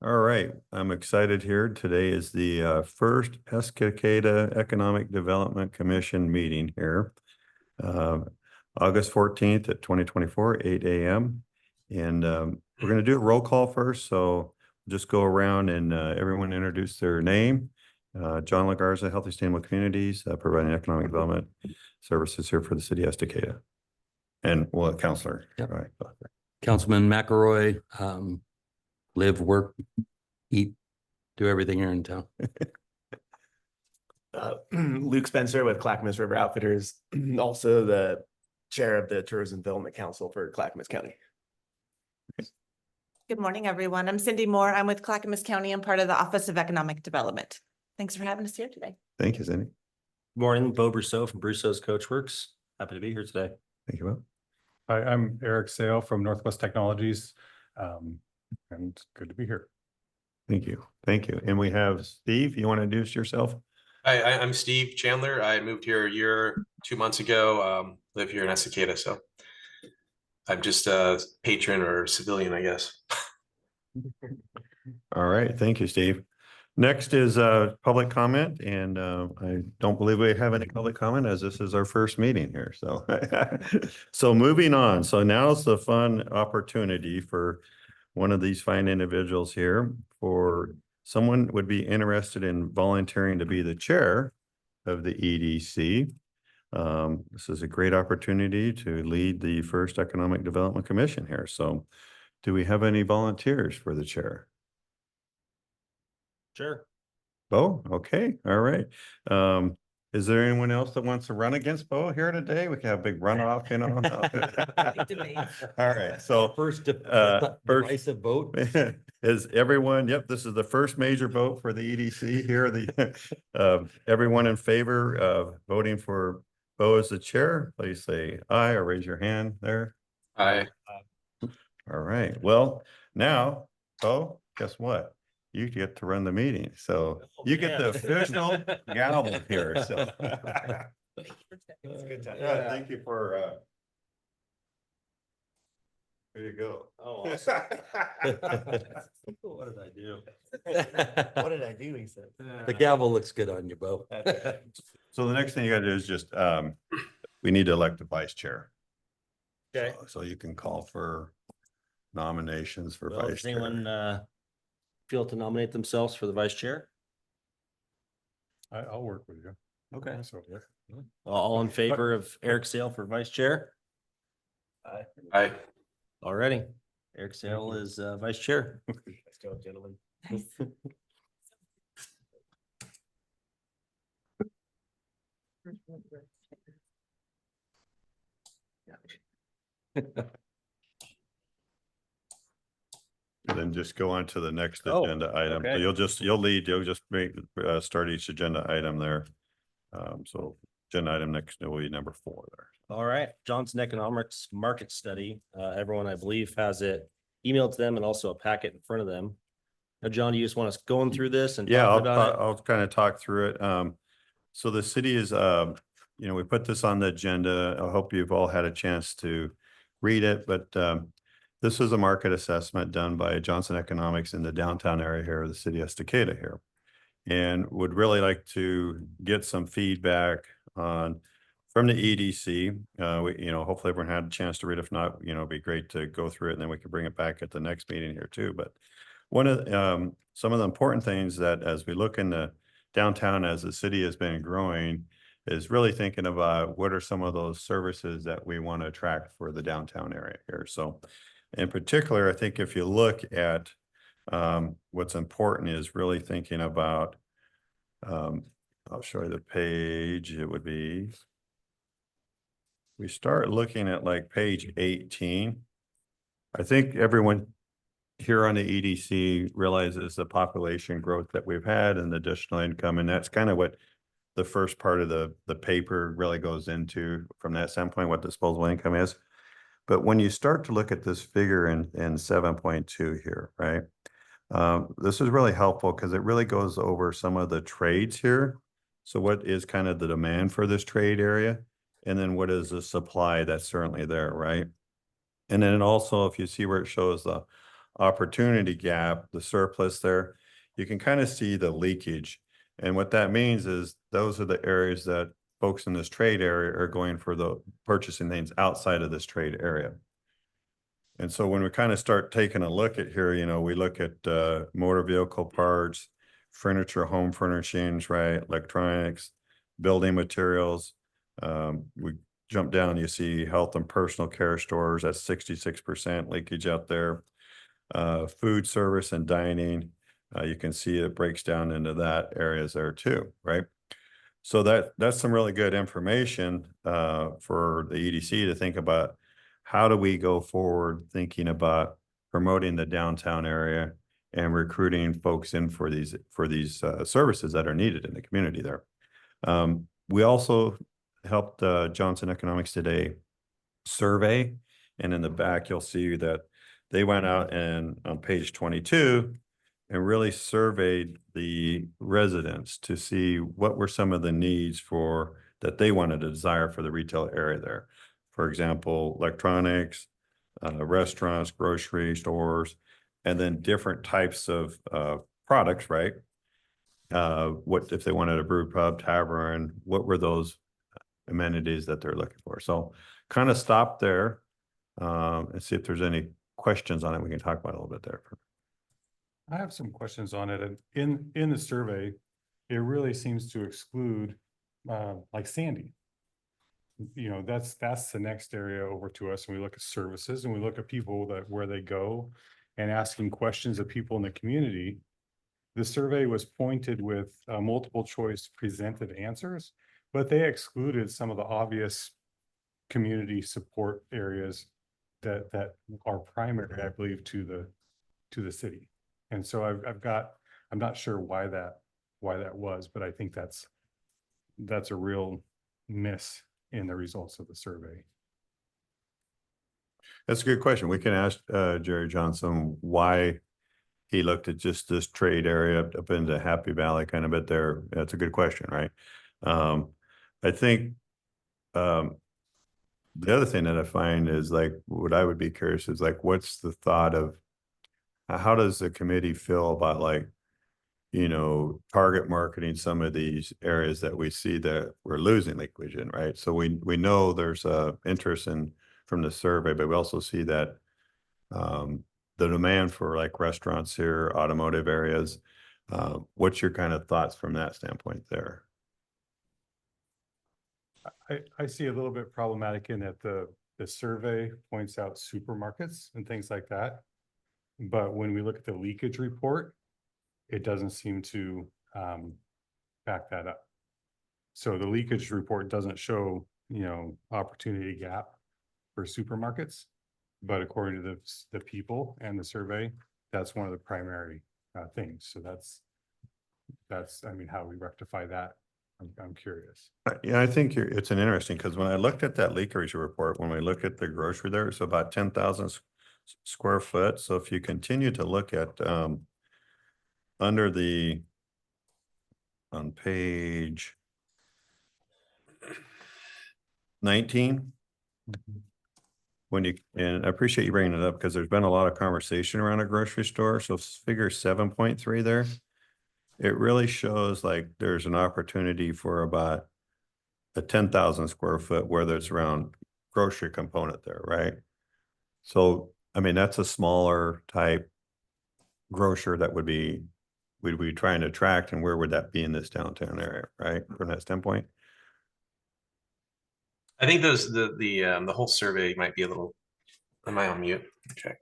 All right, I'm excited here. Today is the first Escalada Economic Development Commission meeting here. uh, August 14th at 2024, 8 a.m. And we're going to do a roll call first. So just go around and everyone introduce their name. John Lagarza, Healthy Sustainable Communities, providing economic development services here for the city of Estacada. And well, Counselor. Yep. All right. Councilman McElroy, live, work, eat, do everything here in town. Luke Spencer with Clackamas River Outfitters, also the chair of the Tourism Development Council for Clackamas County. Good morning, everyone. I'm Cindy Moore. I'm with Clackamas County. I'm part of the Office of Economic Development. Thanks for having us here today. Thank you, Cindy. Good morning, Bo Brousseau from Brousseau's Coachworks. Happy to be here today. Thank you, Bob. Hi, I'm Eric Sale from Northwest Technologies, and good to be here. Thank you. Thank you. And we have Steve. You want to introduce yourself? Hi, I'm Steve Chandler. I moved here a year, 2 months ago, live here in Estacada. So I'm just a patron or civilian, I guess. All right. Thank you, Steve. Next is public comment. And I don't believe we have any public comment as this is our first meeting here. So, so moving on. So now's the fun opportunity for one of these fine individuals here, for someone would be interested in volunteering to be the chair of the EDC. This is a great opportunity to lead the first Economic Development Commission here. So do we have any volunteers for the chair? Sure. Bo? Okay. All right. Is there anyone else that wants to run against Bo here today? We can have a big runoff, you know. All right. So First, first- divisive vote. is everyone, yep, this is the first major vote for the EDC here. Everyone in favor of voting for Bo as the chair, please say aye or raise your hand there. Hi. All right. Well, now, Bo, guess what? You get to run the meeting. So you get the official gavel here. So. It's a good time. Yeah, thank you for there you go. Oh, awesome. What did I do? What did I do, he said. The gavel looks good on you, Bo. So the next thing you gotta do is just we need to elect a vice chair. Okay. So you can call for nominations for Well, vice does chair. anyone feel to nominate themselves for the vice chair? I'll work with you. Okay. So, yeah. All in favor of Eric Sale for vice chair? Hi. Alrighty. Eric Sale is vice chair. Let's go, gentlemen. And then just go on to the next Oh, agenda item. So okay. you'll just start each agenda item there. So agenda item next will be number 4 there. All right, Johnson Economics Market Study. Everyone, I believe, has it emailed to them and also a packet in front of them. Now, John, do you just want us going through this and Yeah, talk about it? I'll kind of talk through it. So the city is, we put this on the agenda. I hope you've all had a chance to read it, but this is a market assessment done by Johnson Economics in the downtown area here of the city of Estacada here. And would really like to get some feedback from the EDC. Hopefully everyone had a chance to read. If not, it'd be great to go through it and then we can bring it back at the next meeting here too. But one of some of the important things that as we look in the downtown as the city has been growing is really thinking about what are some of those services that we want to attract for the downtown area here. So in particular, I think if you look at what's important is really thinking about, I'll show you the page. It would be, we start looking at like page 18. I think everyone here on the EDC realizes the population growth that we've had and the additional income. And that's kind of what the first part of the paper really goes into from that standpoint, what disposable income is. But when you start to look at this figure in 7.2 here, right? This is really helpful because it really goes over some of the trades here. So what is kind of the demand for this trade area? And then what is the supply that's certainly there, right? And then also, if you see where it shows the opportunity gap, the surplus there, you can kind of see the leakage. And what that means is those are the areas that folks in this trade area are going for the purchasing things outside of this trade area. And so when we kind of start taking a look at here, you know, we look at motor vehicle parts, furniture, home furnishings, right? Electronics, building materials. We jump down, you see health and personal care stores, that's 66% leakage out there. Food service and dining, you can see it breaks down into that areas there too, right? So that's some really good information for the EDC to think about. How do we go forward thinking about promoting the downtown area and recruiting folks in for these services that are needed in the community there? We also helped Johnson Economics Today survey, and in the back you'll see that they went out and on page 22 and really surveyed the residents to see what were some of the needs for that they wanted to desire for the retail area there. For example, electronics, restaurants, grocery stores, and then different types of products, right? What if they wanted a brew pub, tavern, what were those amenities that they're looking for? So kind of stop there and see if there's any questions on it. We can talk about it a little bit there. I have some questions on it. And in the survey, it really seems to exclude like Sandy. You know, that's the next area over to us. And we look at services and we look at people that where they go and asking questions of people in the community. The survey was pointed with multiple choice presented answers, but they excluded some of the obvious community support areas that are primary, I believe, to the city. And so I'm not sure why that was, but I think that's a real miss in the results of the survey. That's a good question. We can ask Jerry Johnson why he looked at just this trade area up into Happy Valley kind of bit there. That's a good question, right? I think the other thing that I find is like, what I would be curious is like, what's the thought of how does the committee feel about like, you know, target marketing some of these areas that we see that we're losing leakage in, right? So we know there's interest in from the survey, but we also see that the demand for like restaurants here, automotive areas. What's your kind of thoughts from that standpoint there? I see a little bit problematic in that the survey points out supermarkets and things like that. But when we look at the leakage report, it doesn't seem to back that up. So the leakage report doesn't show, you know, opportunity gap for supermarkets, but according to the people and the survey, that's one of the primary things. So that's, I mean, how we rectify that. I'm curious. Yeah, I think it's an interesting because when I looked at that leakage report, when we look at the grocery there, it's about 10,000 square foot. So if you continue to look at under the on page 19, when you, and I appreciate you bringing it up because there's been a lot of conversation around a grocery store. So figure 7.3 there, it really shows like there's an opportunity for about a 10,000 square foot, whether it's around grocery component there, right? So, I mean, that's a smaller type grocer that we'd be trying to attract, and where would that be in this downtown area, right? From that standpoint. I think the whole survey might be a little, am I on mute? Okay.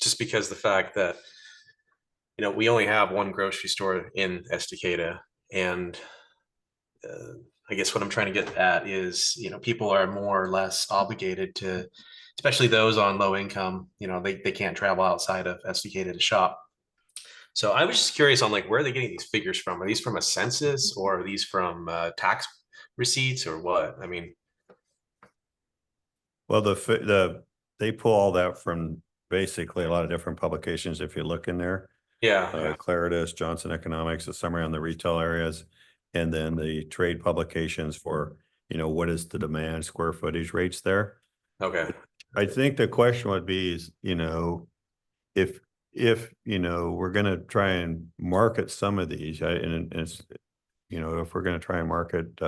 Just because the fact that, you know, we only have one grocery store in Estacada, and I guess what I'm trying to get at is, you know, people are more or less obligated to, especially those on low income, you know, they can't travel outside of Estacada to shop. So I was just curious on like, where are they getting these figures from? Are these from a census, or are these from tax receipts, or what? I mean, Well, they pull all that from basically a lot of different publications. If you look in there, yeah. Claritas, Johnson Economics, a summary on the retail areas, and then the trade publications for, you know, what is the demand square footage rates there. Okay. I think the question would be is, you know, if if, you know, we're gonna try and market some of these, and it's, you know, if we're gonna try and market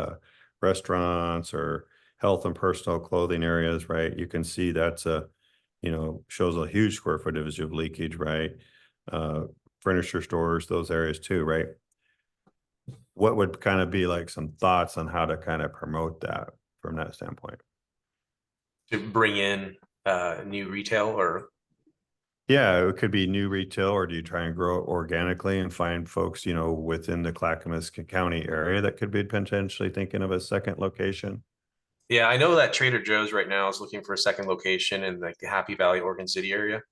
restaurants or health and personal clothing areas, right? You can see that's a, you know, shows a huge square footage of leakage, right? Furniture stores, those areas too, right? What would kind of be like some thoughts on how to kind of promote that from that standpoint? To bring in new retail or Yeah, it could be new retail, or do you try and grow it organically and find folks, you know, within the Clackamas County area that could be potentially thinking of a second location? yeah, I know that Trader Joe's right now is looking for a second location in like the Happy Valley, Oregon City area.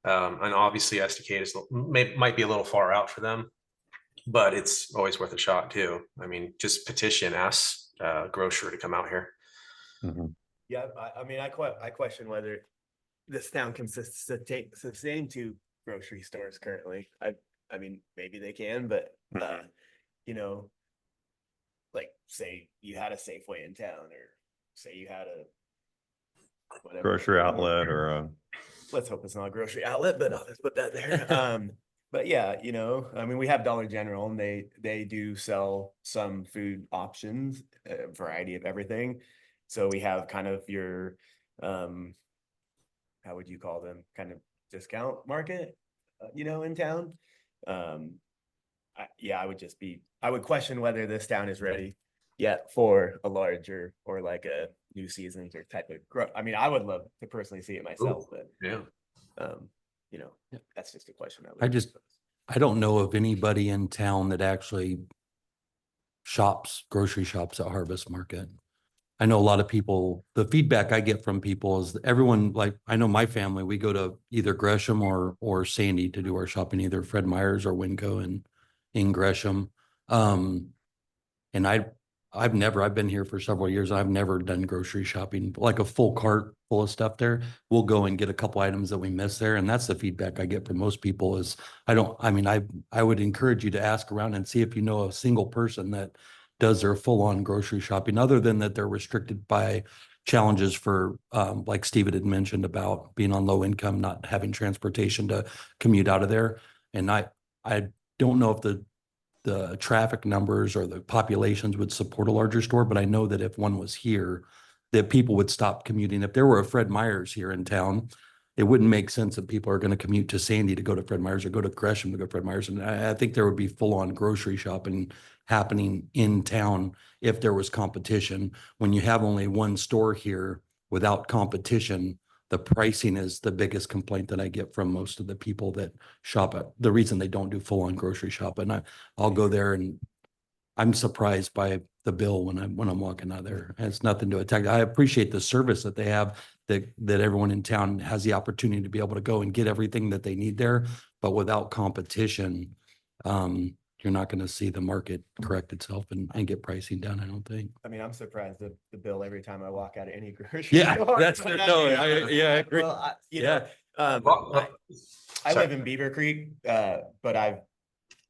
And obviously Estacade is might be a little far out for them, but it's always worth a shot too. I mean, just petition, ask grocer to come out here. Mhm. Yeah, I mean, I question whether this town can sustain two grocery stores currently. I mean, maybe they can, but Mhm. you know, like say you had a Safeway in town, or say you had a whatever Grocery outlet or a, let's hope it's not a grocery outlet, but I'll just put that there. But yeah, you know, I mean, we have Dollar General and they do sell some food options, a variety of everything. So we have kind of your, how would you call them? Kind of discount market, you know, in town. Yeah, I would question whether this town is ready yet for a larger or like a New Seasons or type of growth. I mean, I would love to personally see it myself, but Yeah. you know, that's just a question. I don't know of anybody in town that actually grocery shops at Harvest Market. I know a lot of people, the feedback I get from people is that everyone, like, I know my family, we go to either Gresham or Sandy to do our shopping, either Fred Meyer's or Winco and in Gresham. And I've been here for several years. I've never done grocery shopping, like a full cart full of stuff there. We'll go and get a couple items that we miss there. And that's the feedback I get from most people is I would encourage you to ask around and see if you know a single person that does their full on grocery shopping, other than that they're restricted by challenges for, like Steven had mentioned about being on low income, not having transportation to commute out of there. And I don't know if the traffic numbers or the populations would support a larger store, but I know that if one was here, that people would stop commuting. If there were a Fred Meyer's here in town, it wouldn't make sense that people are going to commute to Sandy to go to Fred Meyer's or go to Gresham to go to Fred Meyer's. And I think there would be full-on grocery shopping happening in town if there was competition. When you have only one store here without competition, the pricing is the biggest complaint that I get from most of the people that shop at the reason they don't do full-on grocery shopping. I'll go there and I'm surprised by the bill when I'm walking out of there. It has nothing to attack. I appreciate the service that they have, that everyone in town has the opportunity to be able to go and get everything that they need there. But without competition, you're not going to see the market correct itself and get pricing down, I don't think. I mean, I'm surprised the bill every time I walk out of any grocery Yeah, store. that's But no, I agree. Well, Yeah. I Sorry. live in Beaver Creek, but I've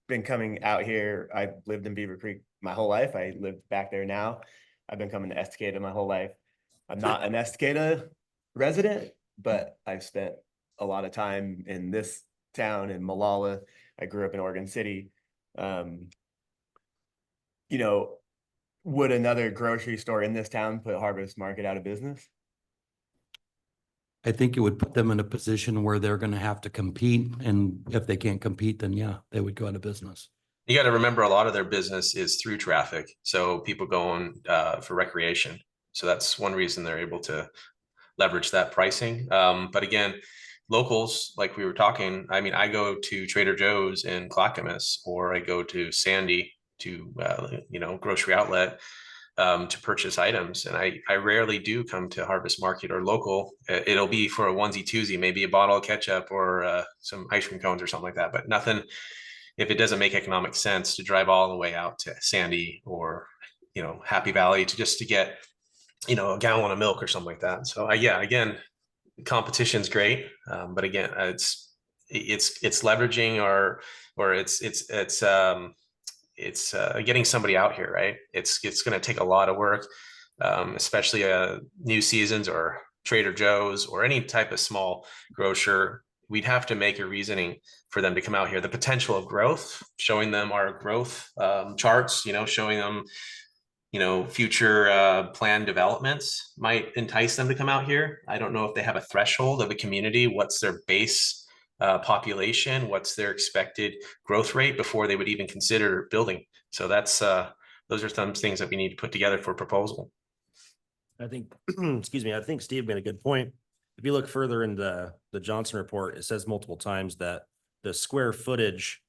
been coming out here. I lived in Beaver Creek my whole life. I live back there now. I've been coming to Estacada my whole life. I'm not an Estacada resident, but I've spent a lot of time in this town in Malala. I grew up in Oregon City. You know, would another grocery store in this town put Harvest Market out of business? I think it would put them in a position where they're going to have to compete. And if they can't compete, then yeah, they would go out of business. You got to remember a lot of their business is through traffic. So people going for recreation. So that's one reason they're able to leverage that pricing. But again, locals, like we were talking, I mean, I go to Trader Joe's in Clackamas, or I go to Sandy to, grocery outlet to purchase items. And I rarely do come to Harvest Market or local. It'll be for a onesie twosie, maybe a bottle of ketchup or some ice cream cones or something like that, but nothing. If it doesn't make economic sense to drive all the way out to Sandy or, Happy Valley to get, a gallon of milk or something like that. So again, competition's great. But again, it's leveraging or it's getting somebody out here, right? It's going to take a lot of work, especially New Seasons or Trader Joe's or any type of small grocer. we'd have to make a reasoning for them to come out here. The potential of growth, showing them our growth charts, showing them, future planned developments might entice them to come out here. I don't know if they have a threshold of a community. What's their base population? What's their expected growth rate before they would even consider building? So those are some things that we need to put together for proposal. I think, excuse me, I think Steve made a good point. If you look further in the Johnson report, it says multiple times that the square footage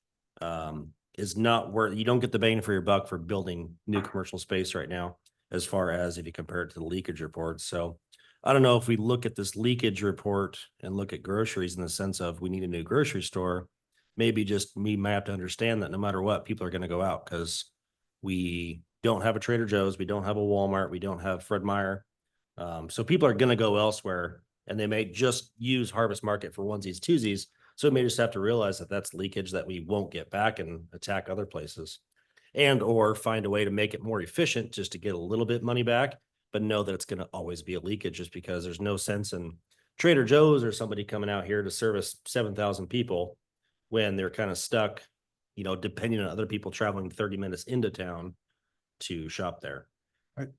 is not where you don't get the bang for your buck for building new commercial space right now, as far as if you compare it to the leakage report. So I don't know if we look at this leakage report and look at groceries in the sense of we need a new grocery store, maybe just we might have to understand that no matter what, people are going to go out because we don't have a Trader Joe's, we don't have a Walmart, we don't have Fred Meyer. So people are going to go elsewhere and they may just use Harvest Market for onesies, twosies. So we may just have to realize that that's leakage that we won't get back and attack other places, and or find a way to make it more efficient just to get a little bit money back, but know that it's going to always be a leakage just because there's no sense in Trader Joe's or somebody coming out here to service 7,000 people when they're kind of stuck, depending on other people traveling 30 minutes into town to shop there.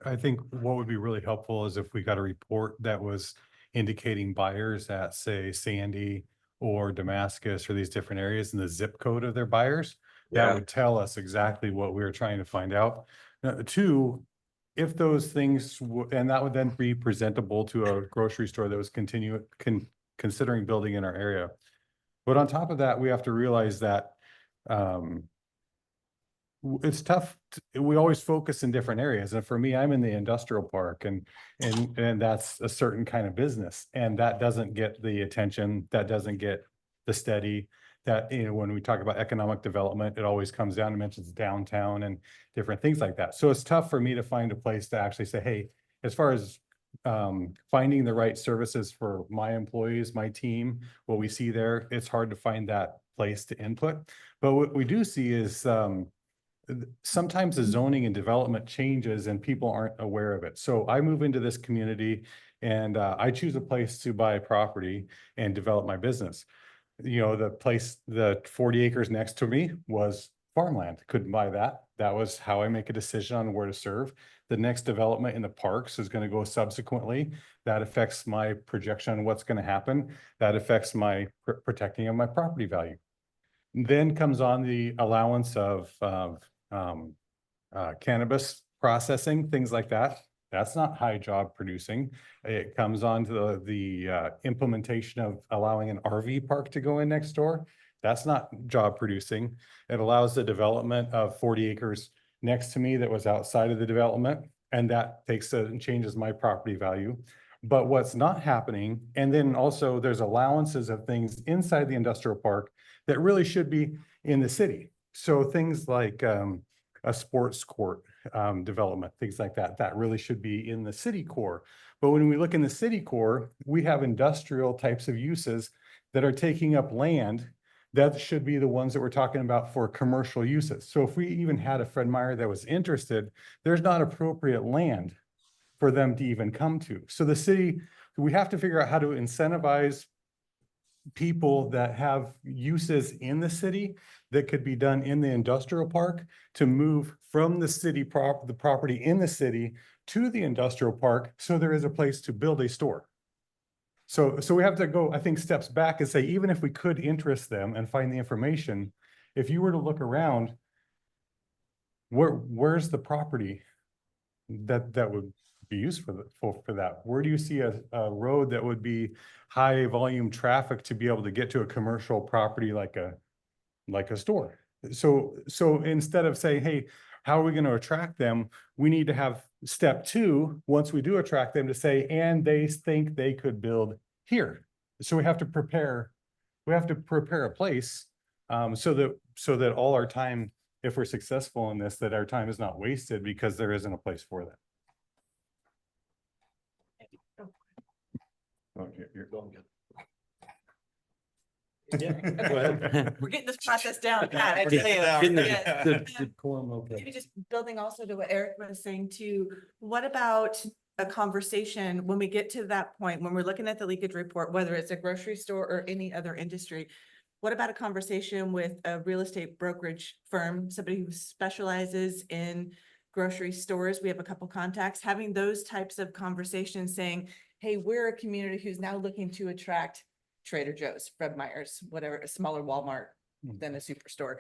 I think what would be really helpful is if we got a report that was indicating buyers at, say, Sandy or Damascus or these different areas and the zip code of their buyers. That would tell us exactly what we were trying to find out. Two, if those things, and that would then be presentable to a grocery store that was considering building in our area. But on top of that, we have to realize that it's tough. We always focus in different areas. And for me, I'm in the industrial park and that's a certain kind of business. And that doesn't get the attention, that doesn't get the steady that, when we talk about economic development, it always comes down and mentions downtown and different things like that. So it's tough for me to find a place to actually say, hey, as far as finding the right services for my employees, my team, what we see there, it's hard to find that place to input. But what we do see is sometimes the zoning and development changes and people aren't aware of it. So I move into this community and I choose a place to buy property and develop my business. The place, the 40 acres next to me was farmland, couldn't buy that. That was how I make a decision on where to serve. The next development in the parks is going to go subsequently. That affects my projection on what's going to happen. That affects my protecting of my property value. Then comes on the allowance of cannabis processing, things like that. That's not high job producing. It comes on to the implementation of allowing an RV park to go in next door. That's not job producing. It allows the development of 40 acres next to me that was outside of the development. And that takes and changes my property value. But what's not happening, and then also there's allowances of things inside the industrial park that really should be in the city. So things like a sports court development, things like that, that really should be in the city core. But when we look in the city core, we have industrial types of uses that are taking up land that should be the ones that we're talking about for commercial uses. So if we even had a Fred Meyer that was interested, there's not appropriate land for them to even come to. So the city, we have to figure out how to incentivize people that have uses in the city that could be done in the industrial park to move from the city the property in the city to the industrial park. So there is a place to build a store. So we have to go, I think, steps back and say, even if we could interest them and find the information, if you were to look around, where's the property that would be used for that? Where do you see a road that would be high volume traffic to be able to get to a commercial property like a store? So instead of saying, hey, how are we going to attract them? We need to have step two, once we do attract them, to say, and they think they could build here. So we have to prepare a place so that all our time, if we're successful in this, that our time is not wasted because there isn't a place for that. Okay, you're going good. Yeah, go ahead. We're getting this process down, Pat, I tell you. Getting the Yes. good quorum, okay. Maybe just building also to what Eric was saying too, what about a conversation when we get to that point, when we're looking at the leakage report, whether it's a grocery store or any other industry? What about a conversation with a real estate brokerage firm, somebody who specializes in grocery stores? We have a couple contacts, having those types of conversations saying, hey, we're a community who's now looking to attract Trader Joe's, Fred Meyer's, whatever, a smaller Walmart than a superstore.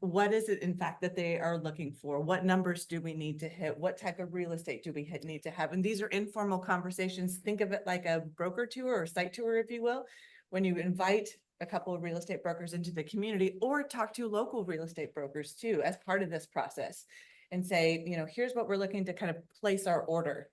What is it in fact that they are looking for? What numbers do we need to hit? What type of real estate do we need to have? And these are informal conversations. Think of it like a broker tour or site tour, if you will, when you invite a couple of real estate brokers into the community, or talk to local real estate brokers too, as part of this process, and say, you know, here's what we're looking to kind of place our order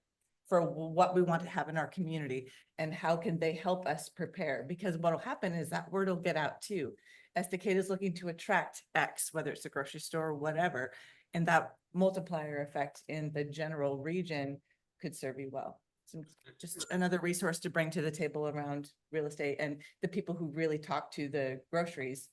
for what we want to have in our community, and how can they help us prepare? Because what'll happen is that word will get out too. Estacada is looking to attract X, whether it's a grocery store or whatever, and that multiplier effect in the general region could serve you well. So just another resource to bring to the table around real estate and the people who really talk to the groceries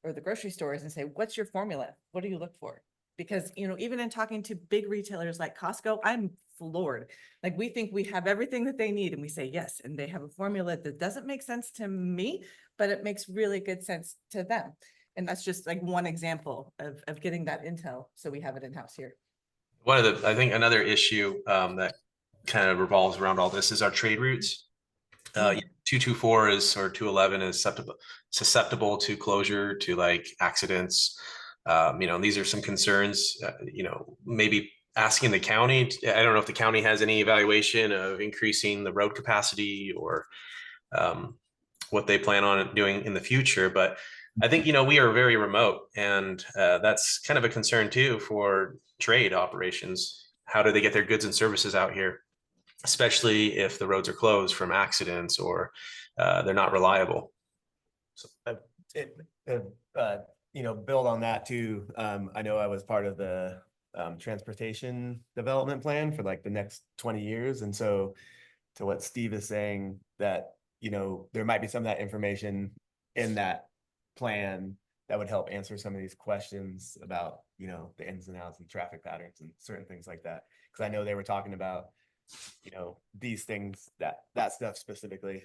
or the grocery stores and say, what's your formula? What do you look for? Because, you know, even in talking to big retailers like Costco, I'm floored. Like, we think we have everything that they need and we say yes, and they have a formula that doesn't make sense to me, but it makes really good sense to them. And that's just like one example of getting that intel. So we have it in-house here. One of the, I think another issue that kind of revolves around all this is our trade routes. 224 is, or 211 is susceptible to closure, to like accidents. You know, these are some concerns, you know, maybe asking the county. I don't know if the county has any evaluation of increasing the road capacity or what they plan on doing in the future. But I think, you know, we are very remote, and that's kind of a concern too for trade operations. How do they get their goods and services out here, especially if the roads are closed from accidents or they're not reliable? So, you know, build on that too. I know I was part of the transportation development plan for like the next 20 years. And so to what Steve is saying, that, you know, there might be some of that information in that plan that would help answer some of these questions about, you know, the ins and outs and traffic patterns and certain things like that. Cause I know they were talking about, you know, these things, that stuff specifically.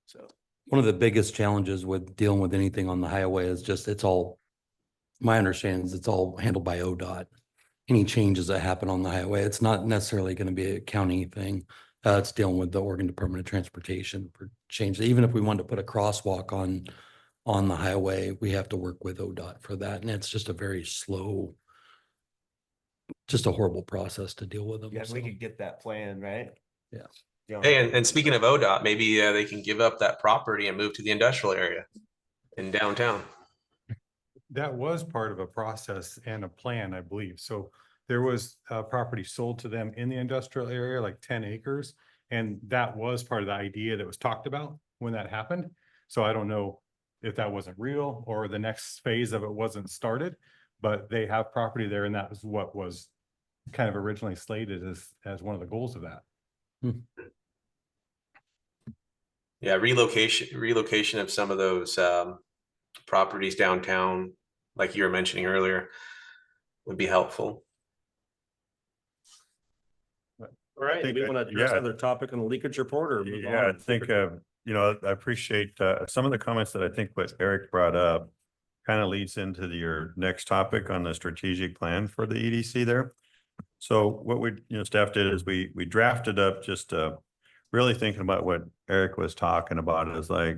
So. One of the biggest challenges with dealing with anything on the highway is just, it's all, my understanding is it's all handled by ODOT. Any changes that happen on the highway, it's not necessarily going to be a county thing. It's dealing with the Oregon Department of Transportation for change. Even if we wanted to put a crosswalk on the highway, we have to work with ODOT for that. And it's just a very slow, just a horrible process to deal with them. Yeah, we so. could get that plan, right? Yeah. You know, Hey, and speaking of ODOT, maybe they can give up that property and move to the industrial area in downtown. That was part of a process and a plan, I believe. So there was property sold to them in the industrial area, like 10 acres. And that was part of the idea that was talked about when that happened. So I don't know if that wasn't real or the next phase of it wasn't started, but they have property there. And that was what was kind of originally slated as one of the goals of that. Yeah, relocation of some of those properties downtown, like you were mentioning earlier, would be helpful. All right, think we that- want to address yeah. another topic on the leakage report or move Yeah, I on? think, you know, I appreciate some of the comments that I think what Eric brought up kind of leads into your next topic on the strategic plan for the EDC there. So what we, you know, staff did is we drafted up just really thinking about what Eric was talking about is like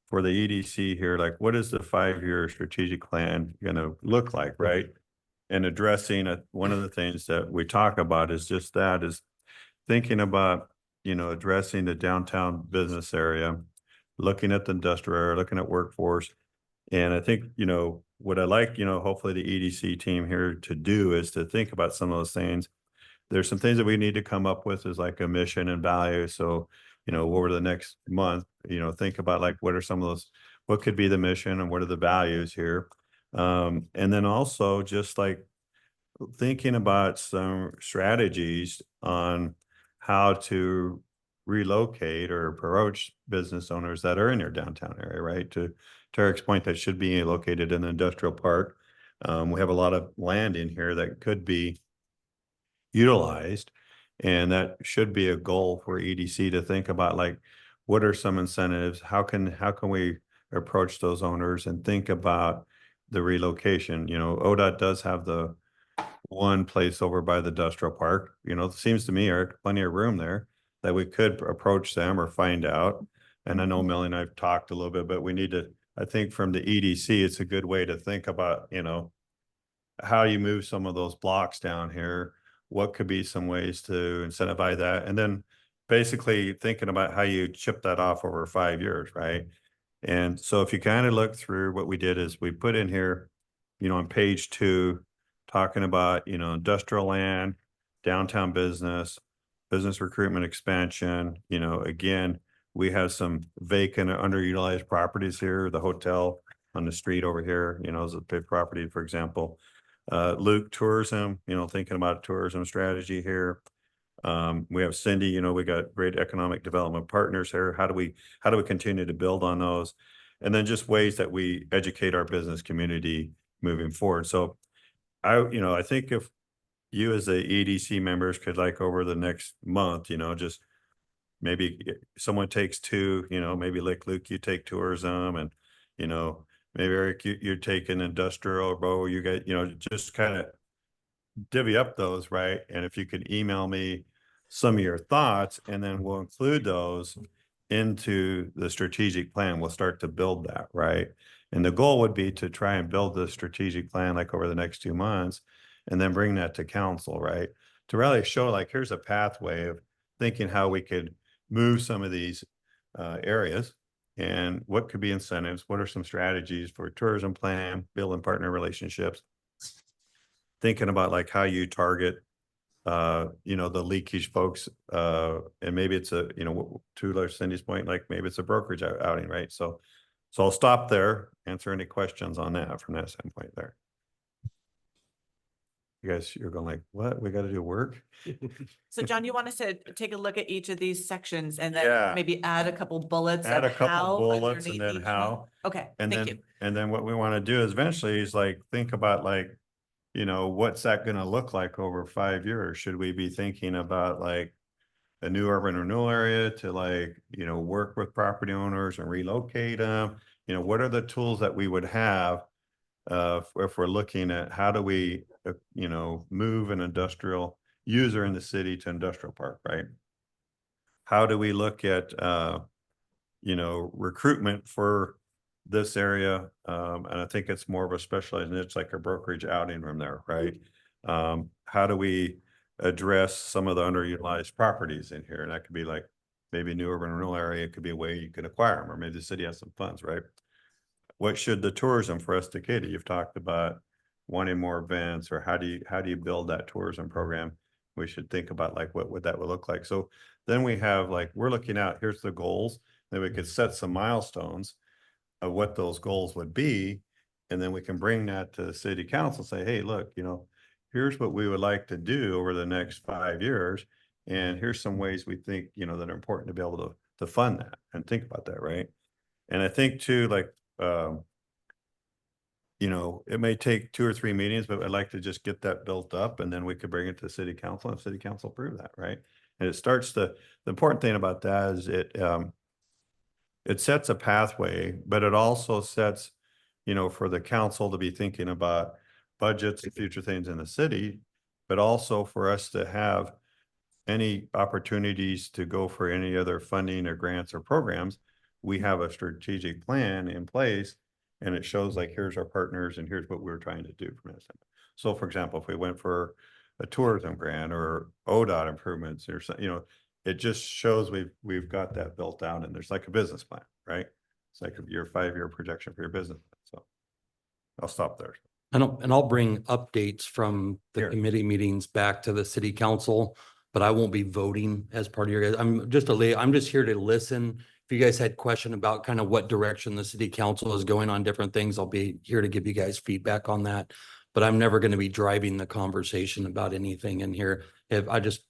for the EDC here, like what is the 5-year strategic plan going to look like, right? And addressing one of the things that we talk about is just that is thinking about, you know, addressing the downtown business area, looking at the industrial area, looking at workforce. And I think, you know, what I like, you know, hopefully the EDC team here to do is to think about some of those things. There's some things that we need to come up with is like a mission and value. So, you know, over the next month, you know, think about like, what are some of those, what could be the mission and what are the values here? And then also just like thinking about some strategies on how to relocate or approach business owners that are in your downtown area, right? To Eric's point, that should be located in an industrial park. We have a lot of land in here that could be utilized. And that should be a goal for EDC to think about, like, what are some incentives? How can we approach those owners and think about the relocation? You know, ODOT does have the one place over by the industrial park, you know, it seems to me, Eric, plenty of room there that we could approach them or find out. And I know Melanie and I've talked a little bit, but we need to, I think from the EDC, it's a good way to think about, you know, how you move some of those blocks down here. What could be some ways to incentivize that? And then basically thinking about how you chip that off over 5 years, right? And so if you kind of look through what we did is we put in here, you know, on page 2, talking about, you know, industrial land, downtown business, business recruitment expansion, you know, again, we have some vacant or underutilized properties here, the hotel on the street over here, you know, is a big property, for example. Luke Tourism, you know, thinking about tourism strategy here. We have Cindy, you know, we got great economic development partners here. How do we continue to build on those? And then just ways that we educate our business community moving forward. So I think if you as the EDC members could, like, over the next month, you know, just maybe someone takes 2, you know, maybe like Luke, you take tourism, and, you know, maybe Eric, you're taking industrial, Bo, you get, you know, just kind of divvy up those, right? And if you could email me some of your thoughts, and then we'll include those into the strategic plan. We'll start to build that, right? And the goal would be to try and build the strategic plan like over the next 2 months, and then bring that to council, right? To really show, like, here's a pathway of thinking how we could move some of these areas, and what could be incentives, what are some strategies for tourism plan, building partner relationships, thinking about like how you target you know, the leakage folks, and maybe it's a, you know, to Cindy's point, like maybe it's a brokerage outing, right? So I'll stop there, answer any questions on that from that standpoint there. You guys, you're going like, what? We got to do work? So John, you want us to take a look at each of these sections and Yeah. then maybe add a couple bullets Add of a couple how bullets and underneath then each how. one? Okay, And thank you. then what we want to do is eventually is like, think about like, you know, what's that going to look like over 5 years? Should we be thinking about like a new urban renewal area to, like, you know, work with property owners and relocate them? You know, what are the tools that we would have if we're looking at how do we, you know, move an industrial user in the city to industrial park, right? How do we look at, you know, recruitment for this area? And I think it's more of a specialized niche, like a brokerage outing room there, right? How do we address some of the underutilized properties in here? And that could be like maybe a new urban renewal area. It could be a way you can acquire them, or maybe the city has some funds, right? What should the tourism for Estacada? You've talked about wanting more events, or how do you build that tourism program? We should think about like what would that look like. So then we have like, we're looking out, here's the goals, then we could set some milestones of what those goals would be. And then we can bring that to the city council, say, hey, look, you know, here's what we would like to do over the next 5 years. And here's some ways we think, you know, that are important to be able to fund that and think about that, right? And I think too, like, you know, it may take 2 or 3 meetings, but I'd like to just get that built up, and then we could bring it to the city council, and city council approve that, right? And it starts the important thing about that is it sets a pathway, but it also sets, you know, for the council to be thinking about budgets and future things in the city, but also for us to have any opportunities to go for any other funding or grants or programs. We have a strategic plan in place, and it shows like, here's our partners and here's what we're trying to do from this. So for example, if we went for a tourism grant or ODOT improvements or something, you know, it just shows we've got that built out, and there's like a business plan, right? It's like your 5-year projection for your business. So I'll stop there. And I'll bring updates from the Here. committee meetings back to the city council, but I won't be voting as part of your guys. I'm just here to listen. If you guys had question about kind of what direction the city council is going on different things, I'll be here to give you guys feedback on that. But I'm never going to be driving the conversation about anything in here. If I just,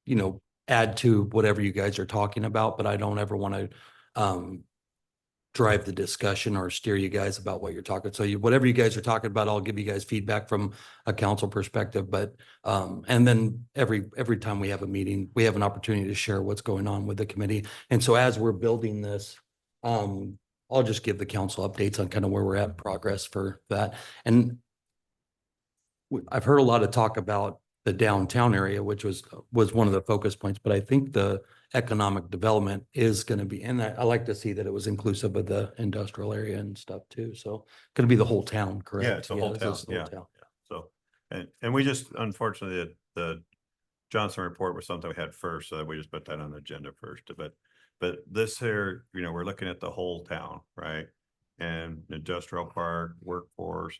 you know, add to whatever you guys are talking about, but I don't ever want to drive the discussion or steer you guys about what you're talking. So whatever you guys are talking about, I'll give you guys feedback from a council perspective, but, and then every time we have a meeting, we have an opportunity to share what's going on with the committee. And so as we're building this, I'll just give the council updates on kind of where we're at in progress for that. And I've heard a lot of talk about the downtown area, which was one of the focus points, but I think the economic development is going to be, and I like to see that it was inclusive of the industrial area and stuff too. So going to be the whole town, correct? Yeah, it's the whole this town, is the whole yeah. town. So, and we just, unfortunately, the Johnson report was something we had first, so we just put that on the agenda first, but this here, you know, we're looking at the whole town, right? And industrial park, workforce,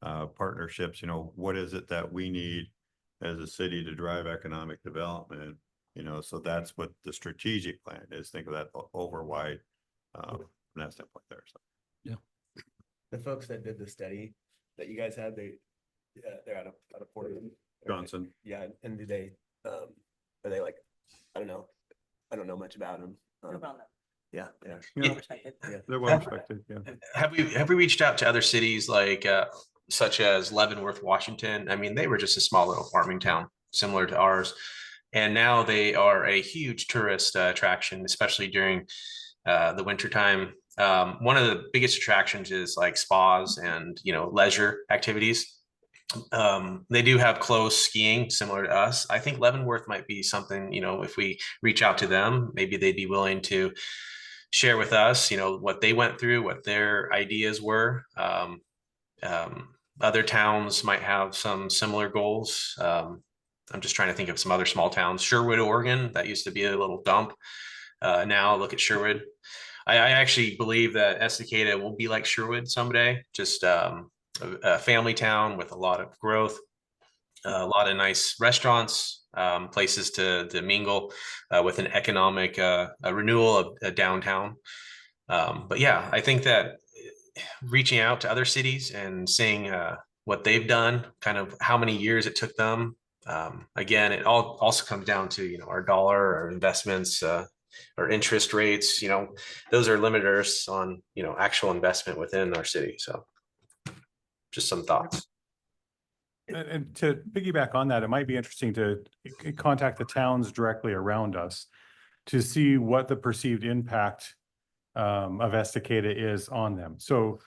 partnerships, you know, what is it that we need as a city to drive economic development? You know, so that's what the strategic plan is. Think of that over wide, from that standpoint there, so. The folks that did the study that you guys had, they're out of Portland. Johnson. Yeah, and do they, are they like, I don't know much about them. You're well known. Yeah, yeah. Yeah, Respected. they're well respected, yeah. Have we reached out to other cities like such as Leavenworth, Washington? I mean, they were just a small little farming town similar to ours. And now they are a huge tourist attraction, especially during the winter time. One of the biggest attractions is like spas and, you know, leisure activities. They do have closed skiing similar to us. I think Leavenworth might be something, you know, if we reach out to them, maybe they'd be willing to share with us, you know, what they went through, what their ideas were. Other towns might have some similar goals. I'm just trying to think of some other small towns. Sherwood, Oregon, that used to be a little dump. Now look at Sherwood. I actually believe that Estacada will be like Sherwood someday, just a family town with a lot of growth, a lot of nice restaurants, places to mingle with an economic renewal of downtown. But yeah, I think that reaching out to other cities and seeing what they've done, kind of how many years it took them. Again, it all also comes down to, you know, our dollar, our investments, our interest rates, you know, those are limiters on, you know, actual investment within our city. So just some thoughts. And to piggyback on that, it might be interesting to contact the towns directly around us to see what the perceived impact of Estacada is on them. So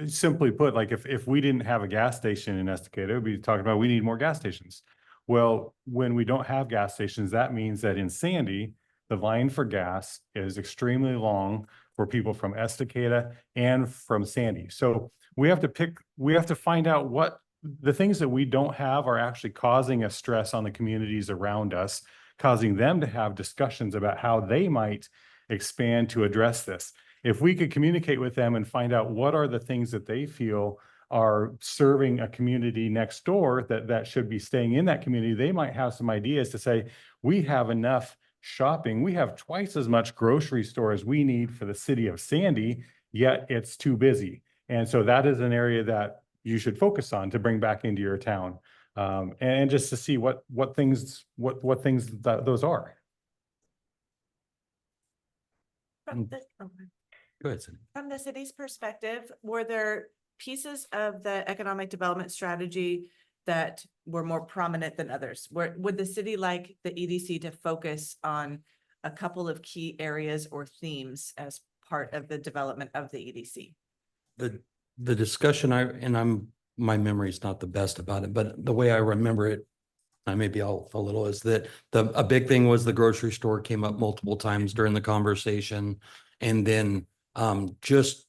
simply put, like if we didn't have a gas station in Estacada, we'd be talking about we need more gas stations. Well, when we don't have gas stations, that means that in Sandy, the line for gas is extremely long for people from Estacada and from Sandy. So we have to find out what the things that we don't have are actually causing a stress on the communities around us, causing them to have discussions about how they might expand to address this. If we could communicate with them and find out what are the things that they feel are serving a community next door that should be staying in that community, they might have some ideas to say, we have enough shopping. We have twice as much grocery store as we need for the city of Sandy, yet it's too busy. And so that is an area that you should focus on to bring back into your town. And just to see what things those are. Go ahead, Cindy. From the city's perspective, were there pieces of the economic development strategy that were more prominent than others? Would the city like the EDC to focus on a couple of key areas or themes as part of the development of the EDC? The discussion my memory is not the best about it, but the way I remember it, I may be off a little, is that a big thing was the grocery store came up multiple times during the conversation. And then just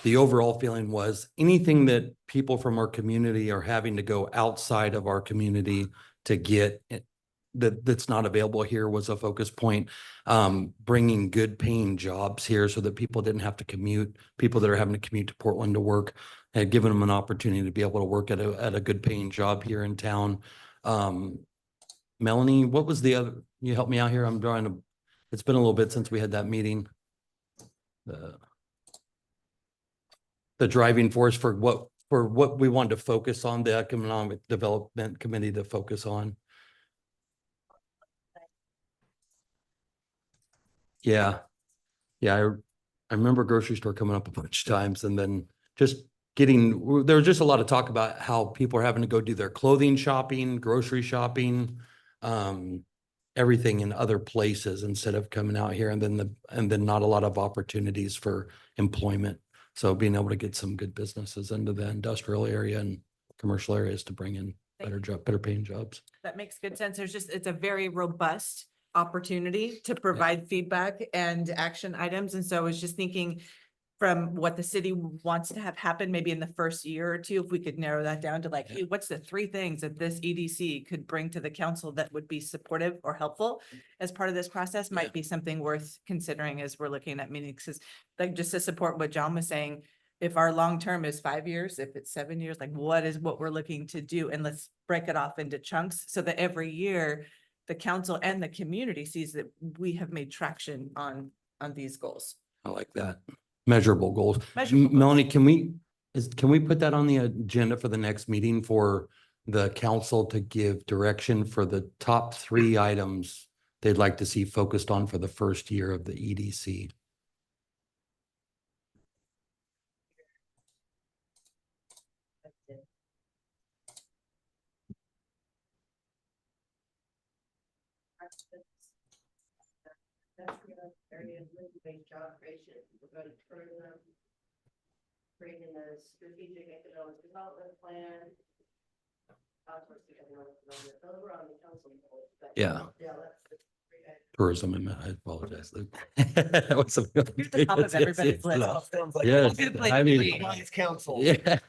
the overall feeling was anything that people from our community are having to go outside of our community to get that's not available here was a focus point. Bringing good paying jobs here so that people didn't have to commute, people that are having to commute to Portland to work, and giving them an opportunity to be able to work at a good paying job here in town. Melanie, what was the other, you help me out here? It's been a little bit since we had that meeting. The driving force for what we wanted to focus on, the economic development committee to focus on. Yeah. I remember grocery store coming up a bunch of times and then just there was just a lot of talk about how people are having to go do their clothing shopping, grocery shopping, everything in other places instead of coming out here and then not a lot of opportunities for employment. So being able to get some good businesses into the industrial area and commercial areas to bring in better paying jobs. That makes good sense. It's a very robust opportunity to provide feedback and action items. And so I was just thinking from what the city wants to have happen, maybe in the first year or two, if we could narrow that down to like, hey, what's the 3 things that this EDC could bring to the council that would be supportive or helpful as part of this process might be something worth considering as we're looking at meetings. 'Cause like just to support what John was saying, if our long term is 5 years, if it's 7 years, like what we're looking to do? And let's break it off into chunks so that every year the council and the community sees that we have made traction on these goals. I like that. Measurable goals. Measurable goals. Melanie, can we put that on the agenda for the next meeting for the council to give direction for the top 3 items they'd like to see focused on for the first year of the EDC? Area of living job creation, we're going to tourism, creating a strategic economic development plan. Outsourcing economic development, those were on the council goals. Yeah. Yeah, that's great. Tourism, I apologize, Luke. That was some- You're at the top of everybody's list. Yes, Good place I to mean. be. Compliance council. Yeah.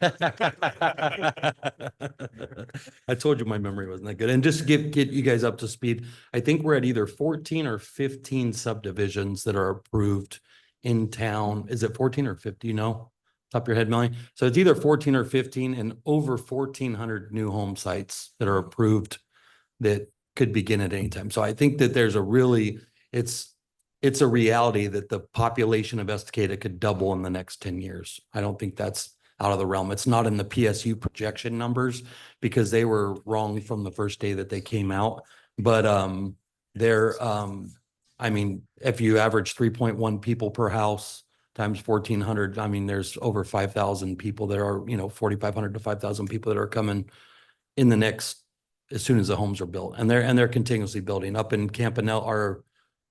I told you my memory wasn't that good. And just to get you guys up to speed, I think we're at either 14 or 15 subdivisions that are approved in town. Is it 14 or 50, you know? Top of your head, Melanie? So it's either 14 or 15 and over 1,400 new home sites that are approved that could begin at any time. So I think that there's it's a reality that the population of Estacada could double in the next 10 years. I don't think that's out of the realm. It's not in the PSU projection numbers because they were wrong from the first day that they came out. But I mean, if you average 3.1 people per house times 1,400, I mean, there's over 5,000 people that are, 4,500 to 5,000 people that are coming in the next, as soon as the homes are built, and they're continuously building up in Campanella or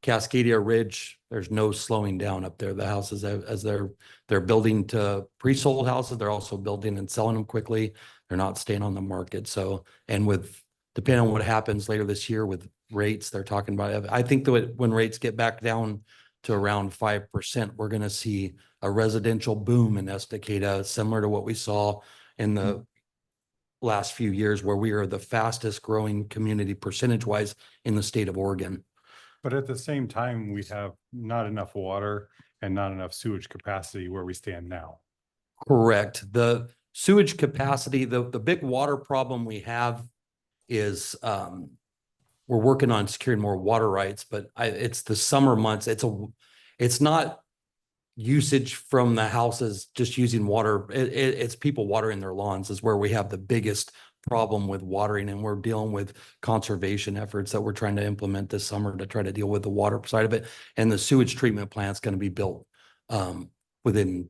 Cascadia Ridge. There's no slowing down up there. The houses, as they're building to pre-sold houses, they're also building and selling them quickly. They're not staying on the market. So, and depending on what happens later this year with rates, they're talking about, I think that when rates get back down to around 5%, we're going to see a residential boom in Estacada, similar to what we saw in the last few years, where we are the fastest growing community percentage-wise in the state of Oregon. But at the same time, we have not enough water and not enough sewage capacity where we stand now. Correct. The sewage capacity, the big water problem we have is we're working on securing more water rights, but it's the summer months. It's not usage from the houses just using water. It's people watering their lawns is where we have the biggest problem with watering, and we're dealing with conservation efforts that we're trying to implement this summer to try to deal with the water side of it. And the sewage treatment plant's going to be built within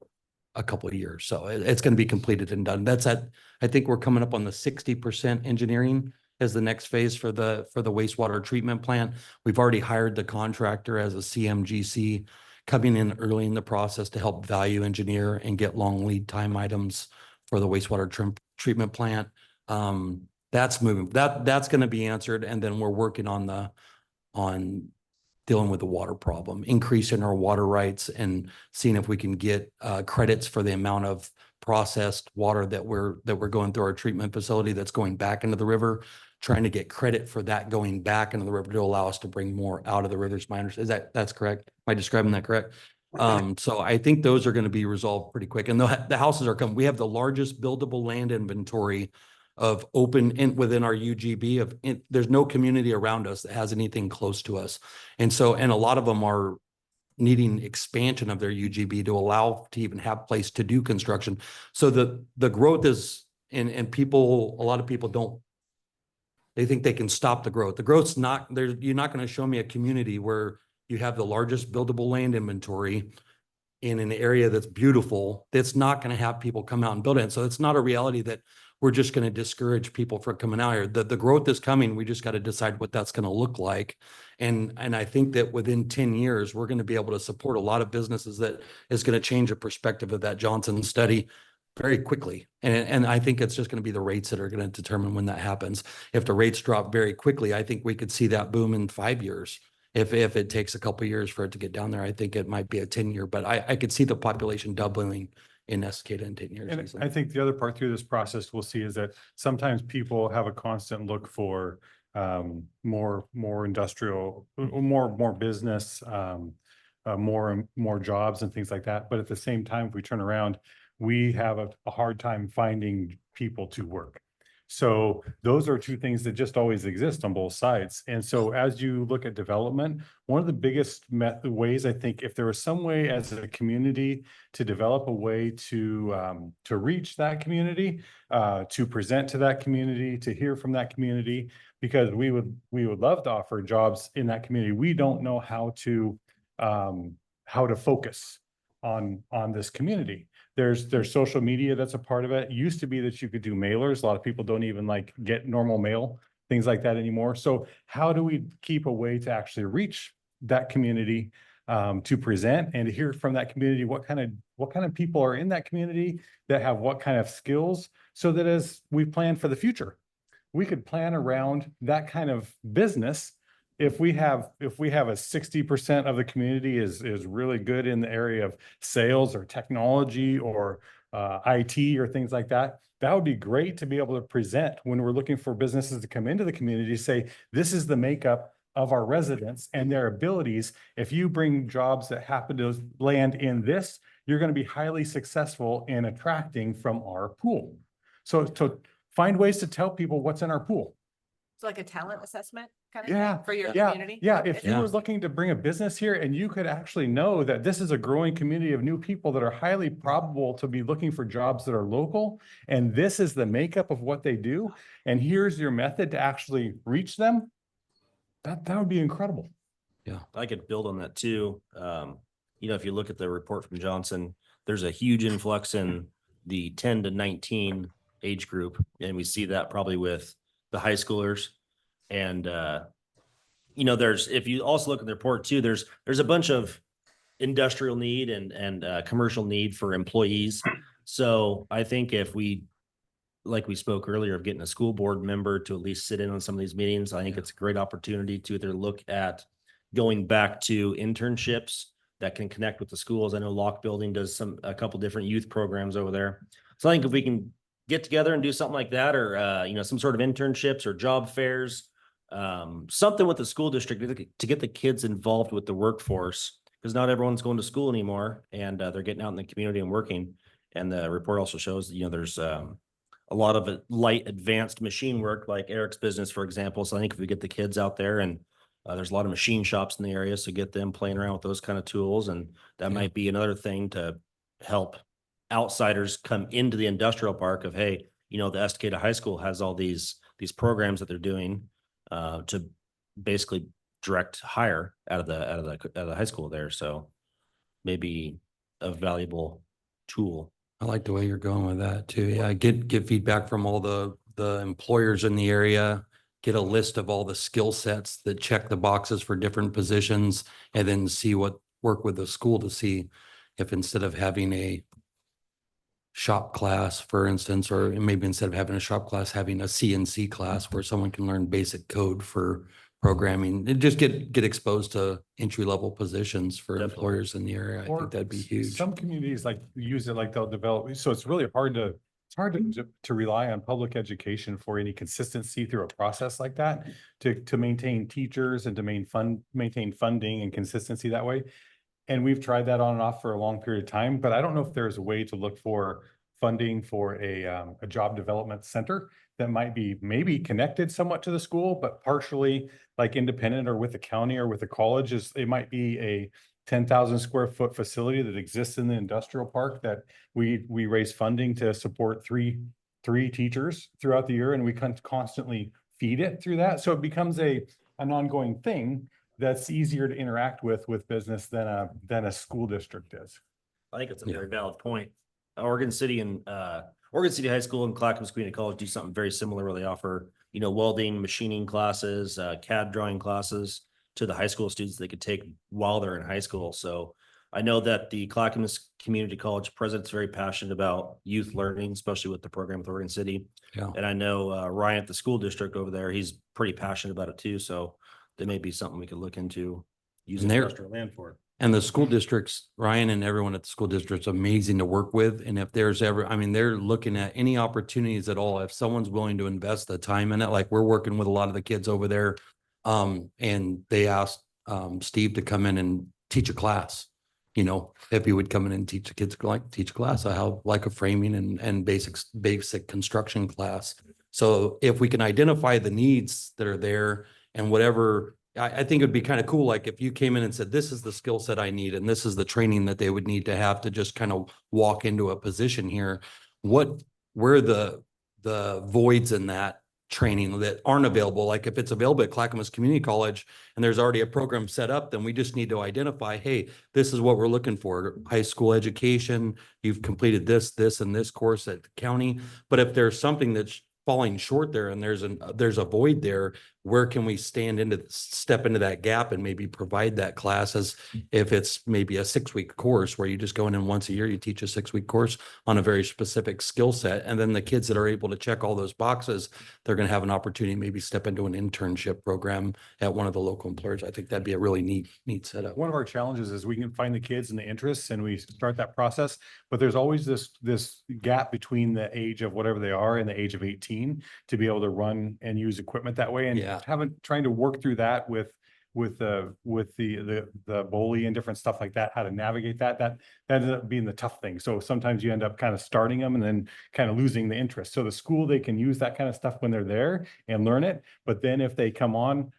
a couple of years. So it's going to be completed and done. I think we're coming up on the 60% engineering as the next phase for the wastewater treatment plant. We've already hired the contractor as a CMGC, coming in early in the process to help value engineer and get long lead time items for the wastewater treatment plant. That's moving. That's going to be answered. And then we're working on dealing with the water problem, increasing our water rights and seeing if we can get credits for the amount of processed water that we're going through our treatment facility that's going back into the river, trying to get credit for that going back into the river to allow us to bring more out of the rivers. My understanding, that's correct? Am I describing that correct? So I think those are going to be resolved pretty quick. And the houses are coming. We have the largest buildable land inventory of within our UGB there's no community around us that has anything close to us. And a lot of them are needing expansion of their UGB to allow to even have place to do construction. So the growth is, and a lot of people they think they can stop the growth. The growth's not there. You're not going to show me a community where you have the largest buildable land inventory, in an area that's beautiful, that's not going to have people come out and build it. So it's not a reality that we're just going to discourage people from coming out here. The growth is coming. We just got to decide what that's going to look like. And I think that within 10 years, we're going to be able to support a lot of businesses that is going to change the perspective of that Johnson study very quickly. And I think it's just going to be the rates that are going to determine when that happens. If the rates drop very quickly, I think we could see that boom in 5 years. If it takes a couple of years for it to get down there, I think it might be a 10-year, but I could see the population doubling in Estacada in 10 years. And easily. I think the other part through this process we'll see is that sometimes people have a constant look for more industrial, more business, more jobs and things like that. But at the same time, if we turn around, we have a hard time finding people to work. So those are two things that just always exist on both sides. And so as you look at development, one of the biggest ways, I think, if there was some way as a community to develop a way to reach that community, to present to that community, to hear from that community, because we would love to offer jobs in that community. We don't know how to focus on this community. There's social media that's a part of it. It used to be that you could do mailers. A lot of people don't even like get normal mail, things like that anymore. So how do we keep a way to actually reach that community, to present and to hear from that community what kind of people are in that community that have what kind of skills, so that as we plan for the future, we could plan around that kind of business. If we have a 60% of the community is really good in the area of sales or technology or IT or things like that, that would be great to be able to present when we're looking for businesses to come into the community, say, this is the makeup of our residents and their abilities. If you bring jobs that happen to land in this, you're going to be highly successful in attracting from our pool. So find ways to tell people what's in our pool. It's like a talent assessment kind of Yeah, thing for your yeah, community? yeah. If you Yeah. were looking to bring a business here and you could actually know that this is a growing community of new people that are highly probable to be looking for jobs that are local, and this is the makeup of what they do, and here's your method to actually reach them, that would be incredible. I could build on that too. If you look at the report from Johnson, there's a huge influx in the 10 to 19 age group. And we see that probably with the high schoolers. And, if you also look at the report too, there's a bunch of industrial need and commercial need for employees. So I think if we, like we spoke earlier, of getting a school board member to at least sit in on some of these meetings, I think it's a great opportunity to either look at going back to internships that can connect with the schools. I know Locke Building does a couple different youth programs over there. So I think if we can get together and do something like that, or some sort of internships or job fairs, something with the school district to get the kids involved with the workforce, because not everyone's going to school anymore, and they're getting out in the community and working. And the report also shows that, there's a lot of light advanced machine work, like Eric's business, for example. So I think if we get the kids out there, and there's a lot of machine shops in the area, so get them playing around with those kind of tools. And that might be another thing to help outsiders come into the industrial park of, hey, the Estacada High School has all these programs that they're doing to basically direct hire out of the high school there. So maybe a valuable tool. I like the way you're going with that too. Yeah, get feedback from all the employers in the area, get a list of all the skill sets that check the boxes for different positions, and then work with the school to see if instead of having a shop class, for instance, or maybe instead of having a shop class, having a CNC class where someone can learn basic code for programming, and just get exposed to entry-level positions for Definitely. employers in the area. I Or think that'd be huge. Some communities use it, like they'll develop, so it's really hard to rely on public education for any consistency through a process like that, to maintain teachers and to maintain funding and consistency that way. And we've tried that on and off for a long period of time, but I don't know if there's a way to look for funding for a job development center that might be maybe connected somewhat to the school, but partially like independent or with the county or with the college. It might be a 10,000 square foot facility that exists in the industrial park that we raise funding to support three teachers throughout the year, and we can constantly feed it through that. So it becomes an ongoing thing that's easier to interact with business than a school district is. I think it's a Yeah. very valid point. Oregon City and Oregon City High School and Clackamas Community College do something very similar where they offer, welding, machining classes, CAD drawing classes to the high school students they could take while they're in high school. So I know that the Clackamas Community College president's very passionate about youth learning, especially with the program with Oregon City. Yeah. And I know Ryan at the school district over there, he's pretty passionate about it too. So that may be something we could look into using And there- industrial land for. And the school districts, Ryan and everyone at the school district's amazing to work with. And if there's ever, I mean, they're looking at any opportunities at all. If someone's willing to invest the time in it, like we're working with a lot of the kids over there. And they asked Steve to come in and teach a class. If he would come in and teach the kids, teach a class, how like a framing and basic construction class. So if we can identify the needs that are there and whatever, I think it'd be kind of cool, like if you came in and said, this is the skill set I need, and this is the training that they would need to have to just kind of walk into a position here. Where the voids in that training that aren't available, like if it's available at Clackamas Community College and there's already a program set up, then we just need to identify, hey, this is what we're looking for. High school education, you've completed this, and this course at the county. But if there's something that's falling short there and there's a void there, where can we step into that gap and maybe provide that class as if it's maybe a 6-week course where you just go in once a year, you teach a 6-week course on a very specific skill set. And then the kids that are able to check all those boxes, they're going to have an opportunity to maybe step into an internship program at one of the local employers. I think that'd be a really neat setup. One of our challenges is we can find the kids and the interests and we start that process, but there's always this gap between the age of whatever they are and the age of 18 to be able to run and use equipment that way. And trying to work through that with the BOLI and different stuff like that, how to navigate that ends up being the tough thing. So sometimes you end up kind of starting them and then kind of losing the interest. So the school, they can use that kind of stuff when they're there and learn it. But then if they come on,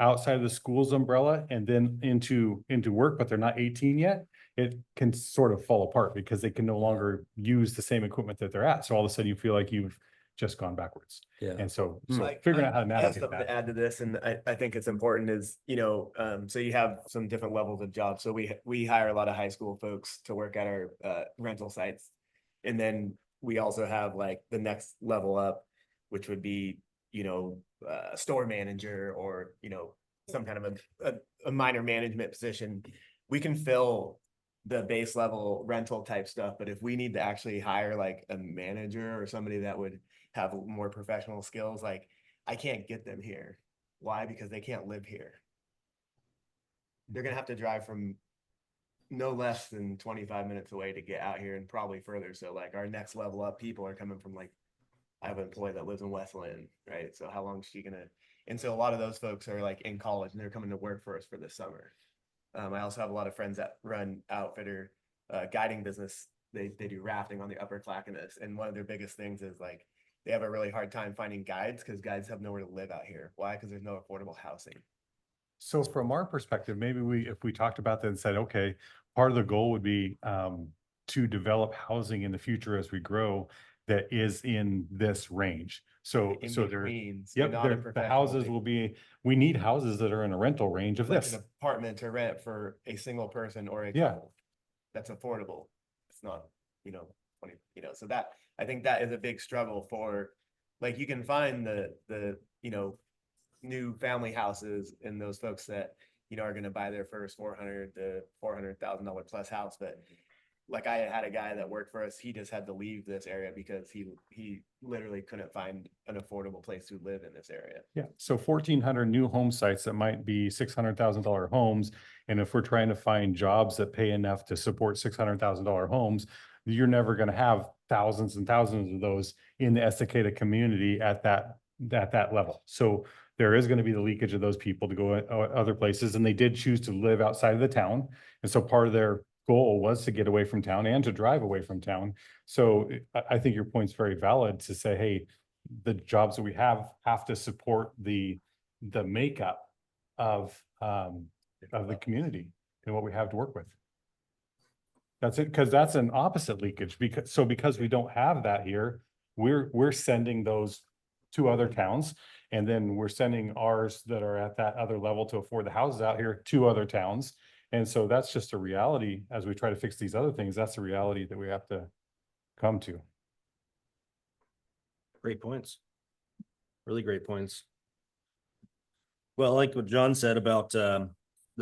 outside of the school's umbrella and then into work, but they're not 18 yet, it can sort of fall apart because they can no longer use the same equipment that they're at. So all of a sudden you feel like you've just gone backwards. Yeah. And so Like, figuring out how to I have navigate something that. to add to this, and I think it's important is, so you have some different levels of jobs. So we hire a lot of high school folks to work at our rental sites. And then we also have like the next level up, which would be, a store manager or, some kind of a minor management position. We can fill the base level rental type stuff, but if we need to actually hire like a manager or somebody that would have more professional skills, like I can't get them here. Why? Because they can't live here. They're gonna have to drive from no less than 25 minutes away to get out here and probably further. So like our next level up people are coming from like, I have an employee that lives in Westland, right? So how long is she gonna, and so a lot of those folks are like in college and they're coming to work for us for this summer. I also have a lot of friends that run outfitter guiding business. They do rafting on the upper Clackamas. And one of their biggest things is like, they have a really hard time finding guides because guides have nowhere to live out here. Why? Because there's no affordable housing. So from our perspective, maybe if we talked about that and said, okay, part of the goal would be to develop housing in the future as we grow that is in this range. So In there, between, so yep, not a the professional houses thing. will be, we need houses that are in a rental range of Like this. an apartment to rent for a single person or a Yeah. couple. That's affordable. It's not, 20, so that, I think that is a big struggle for, like, you can find the new family houses and those folks that, are gonna buy their first $400,000 to $400,000 plus house, but like I had a guy that worked for us, he just had to leave this area because he literally couldn't find an affordable place to live in this area. Yeah, so 1,400 new home sites that might be $600,000 homes. And if we're trying to find jobs that pay enough to support $600,000 homes, you're never going to have thousands and thousands of those in the Estacada community at that level. So there is going to be the leakage of those people to go other places, and they did choose to live outside of the town. And so part of their goal was to get away from town and to drive away from town. So I think your point's very valid to say, hey, the jobs that we have to support the makeup of the community and what we have to work with. That's it, because that's an opposite leakage. Because we don't have that here, we're sending those to other towns, and then we're sending ours that are at that other level to afford the houses out here to other towns. And so that's just a reality as we try to fix these other things. That's a reality that we have to come to. Great points. Really great points. Well, like what John said about the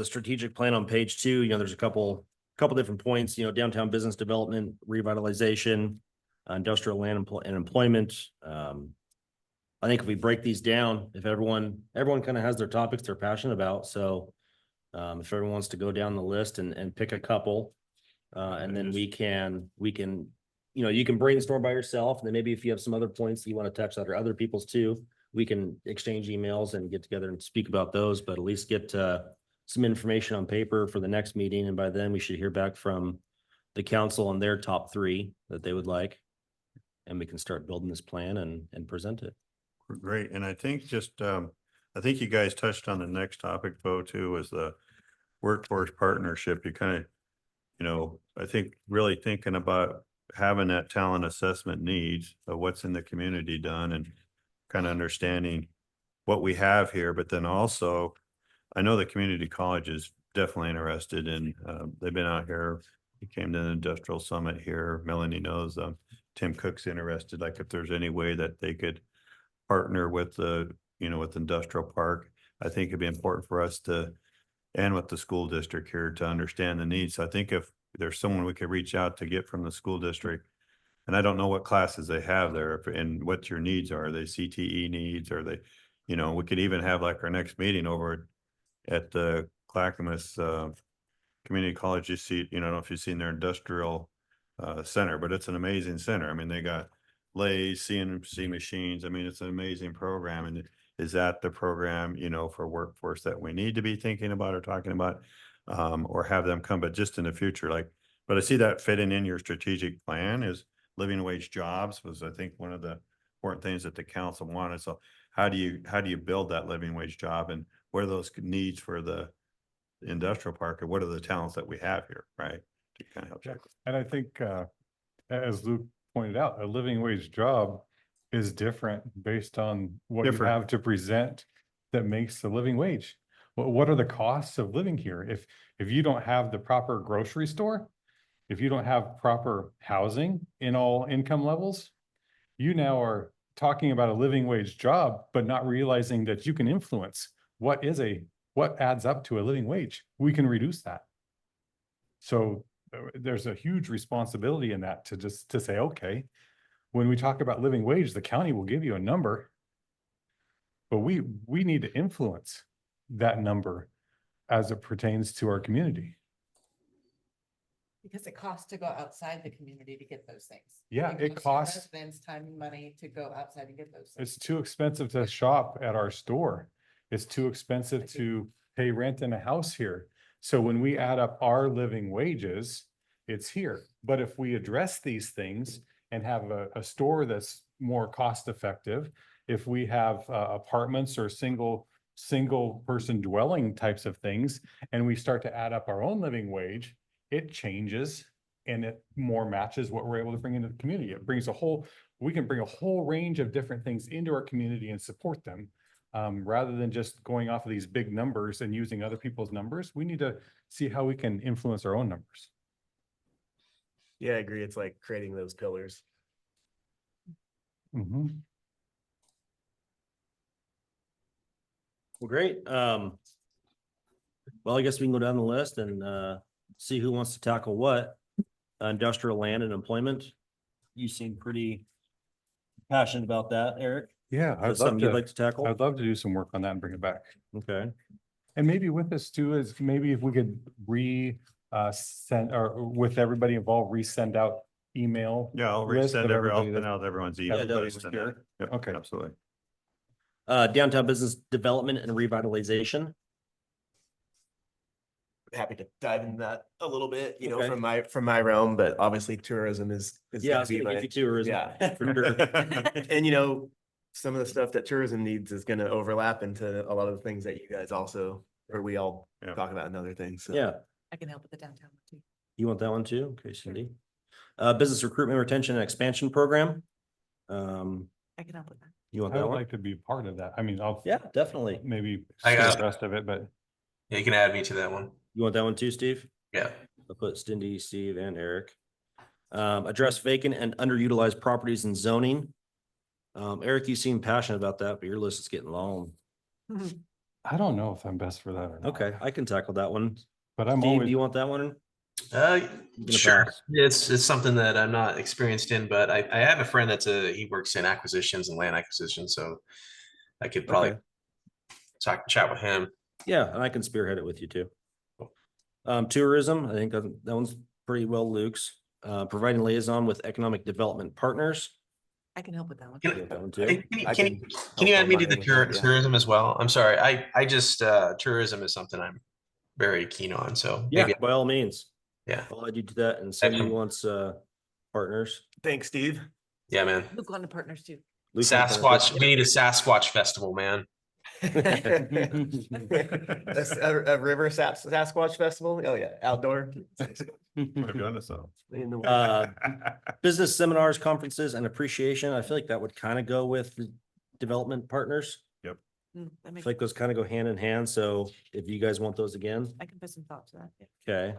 strategic plan on page 2, there's a couple different points, downtown business development, revitalization, industrial land and employment. I think if we break these down, if everyone kind of has their topics they're passionate about. So if everyone wants to go down the list and pick a couple, and then we can, you can brainstorm by yourself. And then maybe if you have some other points that you want to touch that are other people's too, we can exchange emails and get together and speak about those, but at least get some information on paper for the next meeting. And by then we should hear back from the council on their top 3 that they would like. And we can start building this plan and present it. Great. And I think I think you guys touched on the next topic though, too, was the workforce partnership. You kind of, I think really thinking about having that talent assessment needs of what's in the community done and kind of understanding what we have here, but then also I know the community college is definitely interested in, they've been out here. He came to the industrial summit here. Melanie knows, Tim Cook's interested, like if there's any way that they could partner with the, with industrial park. I think it'd be important for us to, and with the school district here to understand the needs. So I think if there's someone we could reach out to get from the school district, and I don't know what classes they have there and what your needs are. They CTE needs, or they, we could even have like our next meeting over at the Clackamas Community College. You see, I don't know if you've seen their industrial center, but it's an amazing center. I mean, they got lathes, CNC machines. I mean, it's an amazing program. And is that the program, for workforce that we need to be thinking about or talking about, or have them come, but just in the future, but I see that fitting in your strategic plan is living wage jobs was, I think, one of the important things that the council wanted. So how do you build that living wage job, and what are those needs for the industrial park, and what are the talents that we have here, right? To kind of help check. And I think, as Luke pointed out, a living wage job is different based on what you Different. have to present that makes the living wage. What are the costs of living here? If you don't have the proper grocery store, if you don't have proper housing in all income levels, you now are talking about a living wage job, but not realizing that you can influence what adds up to a living wage. We can reduce that. So there's a huge responsibility in that to say, okay, when we talk about living wage, the county will give you a number, but we need to influence that number as it pertains to our community. Because it costs to go outside the community to get those things. Yeah, it costs. Residents time and money to go outside and get those things. It's too expensive to shop at our store. It's too expensive to pay rent in a house here. So when we add up our living wages, it's here. But if we address these things and have a store that's more cost effective, if we have apartments or single person dwelling types of things, and we start to add up our own living wage, it changes and it more matches what we're able to bring into the community. It brings we can bring a whole range of different things into our community and support them. Rather than just going off of these big numbers and using other people's numbers, we need to see how we can influence our own numbers. Yeah, I agree. It's like creating those pillars. Mm-hmm. Well, great. Well, I guess we can go down the list and see who wants to tackle what. Industrial land and employment. You seem pretty passionate about that, Eric. Yeah, Is that something you'd like to tackle? I'd love to do some work on that and bring it back. Okay. And maybe with this too, is maybe if we could send, or with everybody involved, resend out email. Yeah, I'll list of resend everybody send that out everyone's email. everybody list was and here. Yep, Okay. absolutely. Downtown business development and revitalization. Happy to dive into that a little bit, Okay. from my realm, but obviously tourism is Yeah, I gonna was be gonna give my- you tourism. Yeah. For sure. And some of the stuff that tourism needs is gonna overlap into a lot of the things that you guys also, or we all Yeah. talk about in other things. So. Yeah. I can help with the downtown one too. You want that one too? Okay, Cindy. Business recruitment, retention and expansion program. I can help with that. You want I that would one? like to be part of that. I mean, I'll Yeah, definitely. maybe I see got the it. rest of it, but Yeah, you can add me to that one. You want that one too, Steve? Yeah. I'll put Cindy, Steve, and Eric. Address vacant and underutilized properties and zoning. Eric, you seem passionate about that, but your list is getting long. I don't know if I'm best for that or not. Okay, I can tackle that one. But I'm Steve, do always, you want that one? Uh, gonna sure. pass. It's something that I'm not experienced in, but I have a friend he works in acquisitions and land acquisition, so I could probably chat with him. Yeah, and I can spearhead it with you too. Tourism, I think that one's pretty well Luke's. Providing liaison with economic development partners. I can help with that one. You want that one too? Can you add me to the tourism as well? I'm sorry. I just, tourism is something I'm very keen on, so. Yeah, maybe by all means. Yeah. I'll add you to that, and Cindy Excellent. wants partners. Thanks, Steve. Yeah, man. Luke on the partners too. Luke wants Sasquatch, we need a Sasquatch festival, man. That's a river Sasquatch festival. Oh yeah, outdoor. We've done this all. Business seminars, conferences, and appreciation. I feel like that would kind of go with the development partners. That I makes, feel like those kind of go hand in hand. So if you guys want those again, I can put some thought to that. Yeah.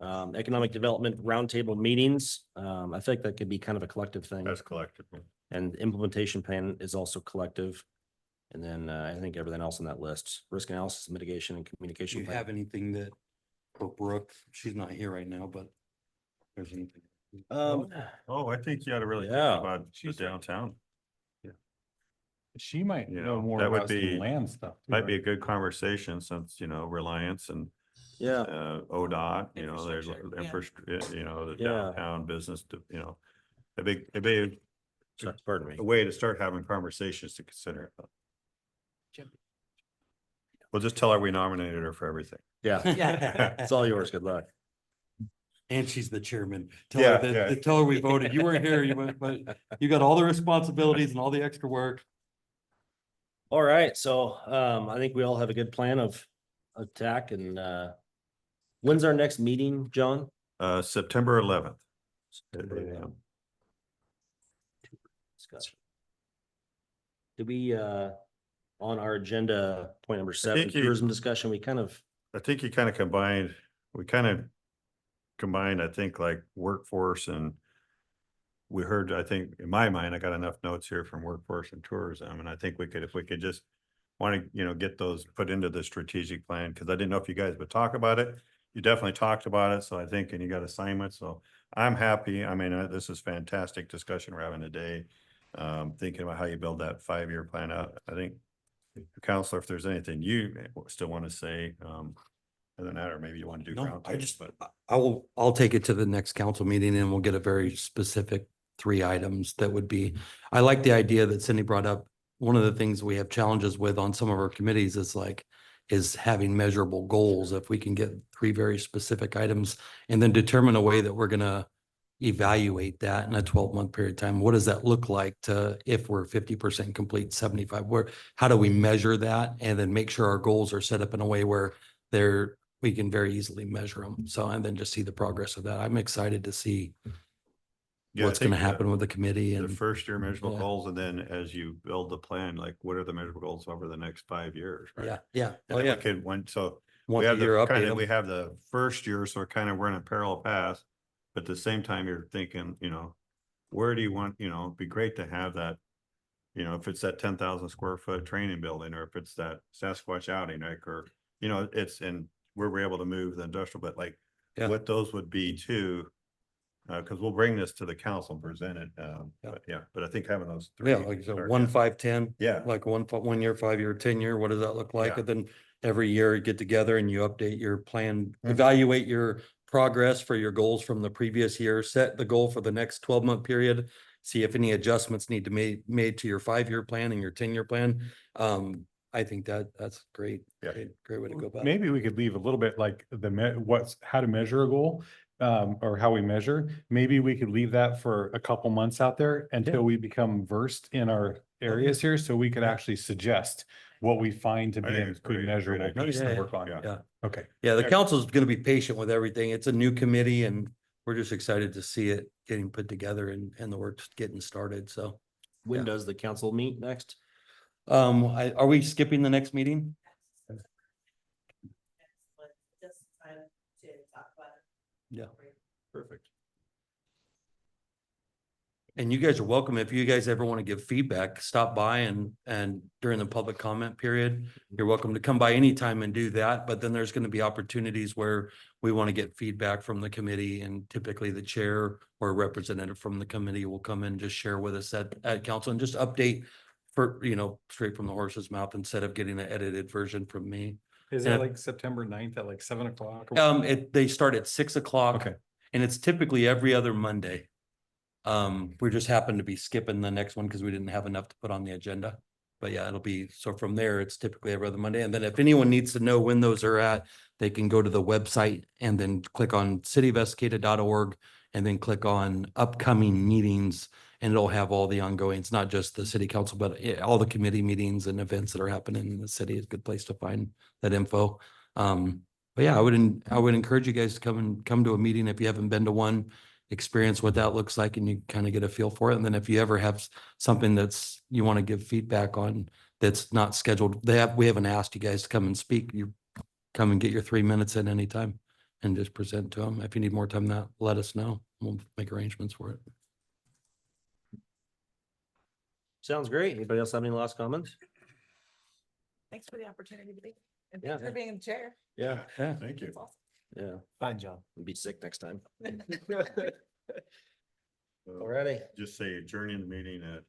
okay. Economic development roundtable meetings. I feel like that could be kind of a collective thing. That's collective. And implementation plan is also collective. And then I think everything else on that list, risk analysis, mitigation, and Do communication. you plan. have anything that, for Brooke, she's not here right now, but there's anything? Oh, I think you ought to really think Yeah. about the downtown. she might You know know, more that would about some be- land stuff. too, Might be a right? good conversation since, Reliance and Yeah, ODOT, there's Infrastructure, yeah. infrastructure, the Yeah. downtown business, it'd be sorry, pardon me. a way to start having conversations to consider. We'll just tell her we nominated her for everything. Yeah, Yeah. it's all yours. Good luck. And she's the chairman. Tell Yeah, her yeah. tell her we voted. You weren't here, but you got all the responsibilities and all the extra work. All right, so I think we all have a good plan of attack and when's our next meeting, John? September 11th. Discussion. Did we on our agenda, point number 7, think you- tourism discussion, we kind of, I think you kind of combined, I think like workforce and we heard, I think in my mind, I got enough notes here from workforce and tourism. And I think if we could just want to, get those put into the strategic plan, because I didn't know if you guys would talk about it. You definitely talked about it. So I think, and you got assignments. So I'm happy. I mean, this is fantastic discussion we're having today. Thinking about how you build that 5-year plan out. I think, Counselor, if there's anything you still want to say, other than that, or maybe you want to do. No, I roundtable, just, but I'll take it to the next council meeting and we'll get a very specific 3 items that would be, I like the idea that Cindy brought up. One of the things we have challenges with on some of our committees is having measurable goals. If we can get 3 very specific items and then determine a way that we're gonna evaluate that in a 12-month period of time. What does that look like if we're 50% complete, 75, how do we measure that? And then make sure our goals are set up in a way where we can very easily measure them. So, and then just see the progress of that. I'm excited to see yeah, I what's going to think, happen with the committee the and first year measurable yeah. goals, and then as you build the plan, like what are the measurable goals over the next 5 years? Right? yeah. And Oh, then yeah. we could, so we Once a have year the update 'em. we have the first year, so we're in a parallel path. But at the same time, you're thinking, where do you want, it'd be great to have that, if it's that 10,000 square foot training building, or if it's that Sasquatch outing, like, or, it's, and where we're able to move the industrial, but like Yeah. what those would be too. Cause we'll bring this to the council and present it. But I think having those 3. Yeah, like so start- 1, 5, 10. Yeah. Like 1 year, 5 year, 10 year, what does that look like? Yeah. And then every year you get together and you update your plan, Mhm. evaluate your progress for your goals from the previous year, set the goal for the next 12-month period. See if any adjustments need to be made to your 5-year plan and your 10-year plan. I think that's great. Yeah. Great way to go about it. Maybe we could leave a little bit like how to measure a goal, or how we measure. Maybe we could leave that for a couple months out there until we become versed in our areas here, so we could actually suggest what we find to I be think a it's good great measurable idea. piece Yeah, to work on. Yeah. Okay. Yeah, the Yeah. council's gonna be patient with everything. It's a new committee and we're just excited to see it getting put together and the work's getting started, so. when Yeah. does the council meet next? Are we skipping the next meeting? Yeah. Perfect. And you guys are welcome. If you guys ever want to give feedback, stop by and during the public comment period, you're welcome to come by anytime and do that. But then there's going to be opportunities where we want to get feedback from the committee, and typically the chair or a representative from the committee will come in and just share with us at council and just update for, straight from the horse's mouth instead of getting an edited version from me. Is Yeah. that like September 9th at like 7 o'clock? They start at 6 o'clock. Okay. And it's typically every other Monday. We just happen to be skipping the next one because we didn't have enough to put on the agenda. But yeah, it'll be, so from there, it's typically every other Monday. And then if anyone needs to know when those are at, they can go to the website and then click on cityofescada.org and then click on upcoming meetings. And it'll have all the ongoing, it's not just the city council, but all the committee meetings and events that are happening in the city is a good place to find that info. But yeah, I would encourage you guys to come to a meeting if you haven't been to one, experience what that looks like, and you kind of get a feel for it. And then if you ever have something you want to give feedback on that's not scheduled, we haven't asked you guys to come and speak. You come and get your 3 minutes in anytime and just present to them. If you need more time than that, let us know. We'll make arrangements for it. Sounds great. Anybody else have any last comments? Thanks for the opportunity to be, and Yeah. thanks for being in the chair. Yeah. Yeah. Thank you. That's awesome. Yeah. Fine job. Be sick next time. So Alrighty. Just say adjourning the meeting at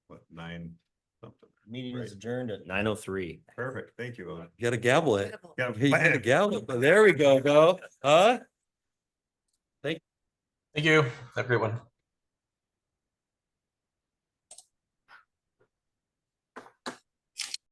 what, 9 something. Meeting is Right. adjourned at 9:03. Perfect. Thank you, Owen. You gotta gavel it. Incredible. Got a You gotta plan. gavel it, but there we go, Huh? Thank you. Have a great one.